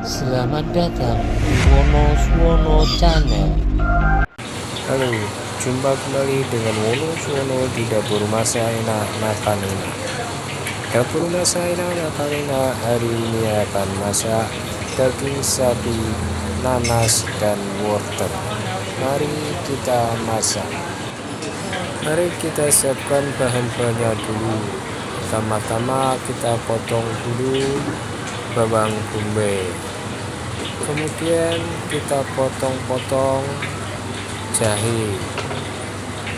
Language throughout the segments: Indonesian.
Selamat datang di Wono Suwono Channel. Halo, jumpa kembali dengan Wono Suwono di Dapur Masaina Nakalina. Dapur Masaina Nakalina hari ini akan masak daging sapi, nanas, dan wortel. Mari kita masak. Mari kita siapkan bahan-bahannya dulu. Pertama-tama kita potong dulu bawang bombay. Kemudian kita potong-potong jahe.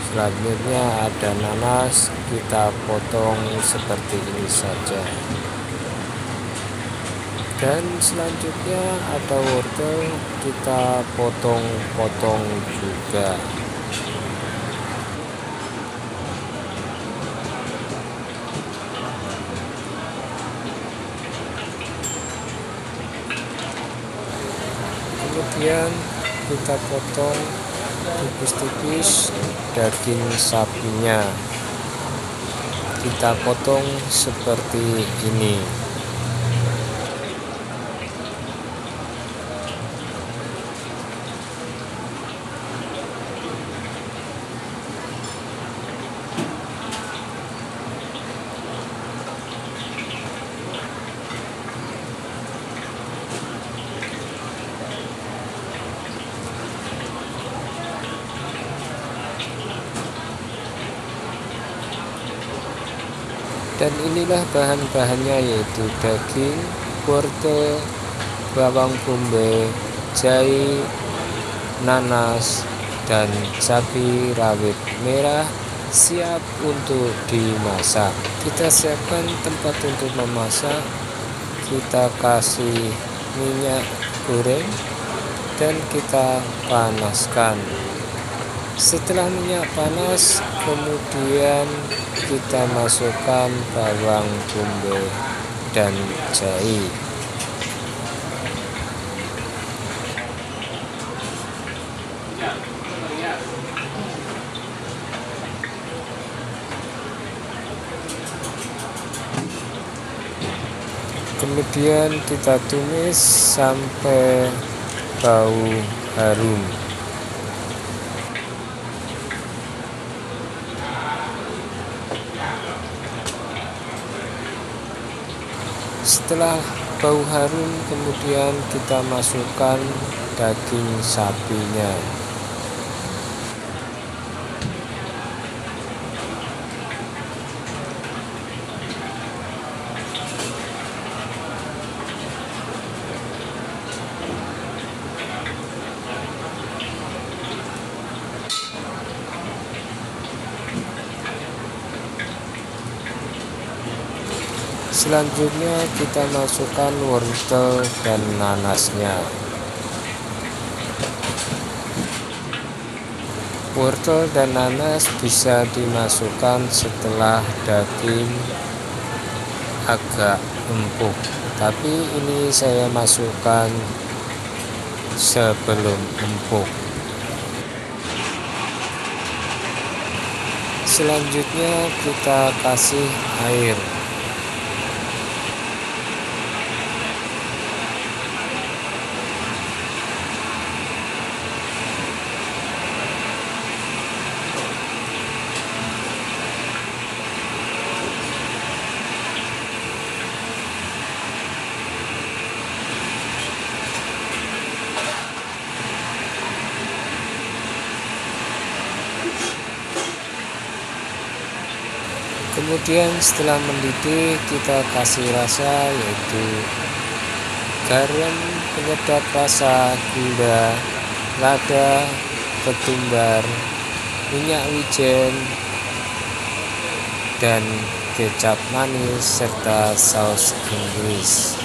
Selanjutnya ada nanas, kita potong seperti ini saja. Dan selanjutnya ada wortel, kita potong-potong juga. Kemudian kita potong tipis-tipis daging sapinya, kita potong seperti ini. Dan inilah bahan-bahannya, yaitu daging, wortel, bawang bombay, jahe, nanas, dan cabai rawit merah siap untuk dimasak. Kita siapkan tempat untuk memasak. Kita kasih minyak goreng dan kita panaskan. Setelah minyak panas, kemudian kita masukkan bawang bombay dan jahe. Kemudian kita tumis sampai bau harum. Setelah bau harum, kemudian kita masukkan daging sapinya. Selanjutnya kita masukkan wortel dan nanasnya. Wortel dan nanas bisa dimasukkan setelah daging agak empuk, tapi ini saya masukkan sebelum empuk. Selanjutnya kita kasih air. Kemudian setelah mendidih, kita kasih rasa, yaitu garam, penyedap rasa, gula, lada, ketumbar, minyak wijen, dan kecap manis serta saus Inggris.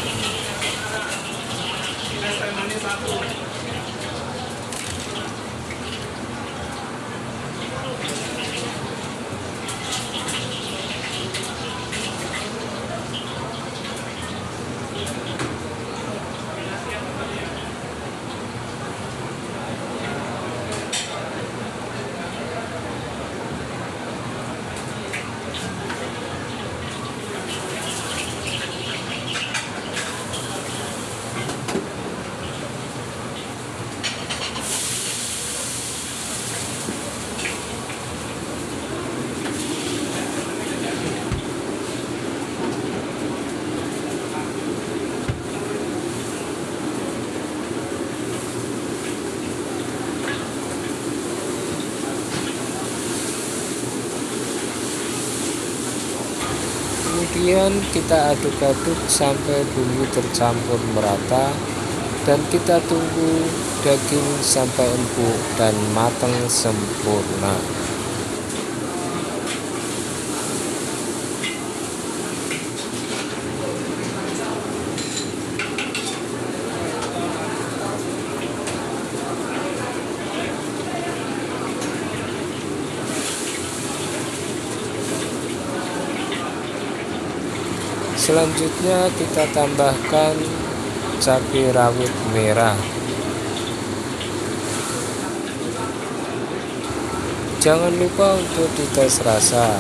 Kemudian kita aduk-aduk sampai bumbu tercampur merata, dan kita tunggu daging sampai empuk dan matang sempurna. Selanjutnya kita tambahkan cabai rawit merah. Jangan lupa untuk dites rasa.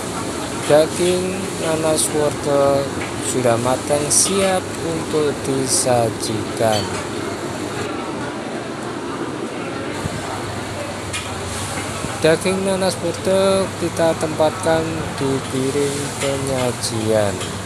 Daging nanas wortel sudah matang, siap untuk disajikan. Daging nanas wortel kita tempatkan di piring penyajian.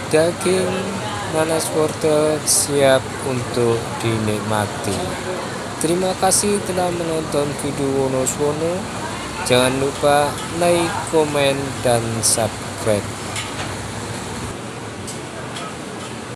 Daging nanas wortel siap untuk dinikmati. Terima kasih telah menonton video Wono Swono. Jangan lupa like, komen, dan subscribe.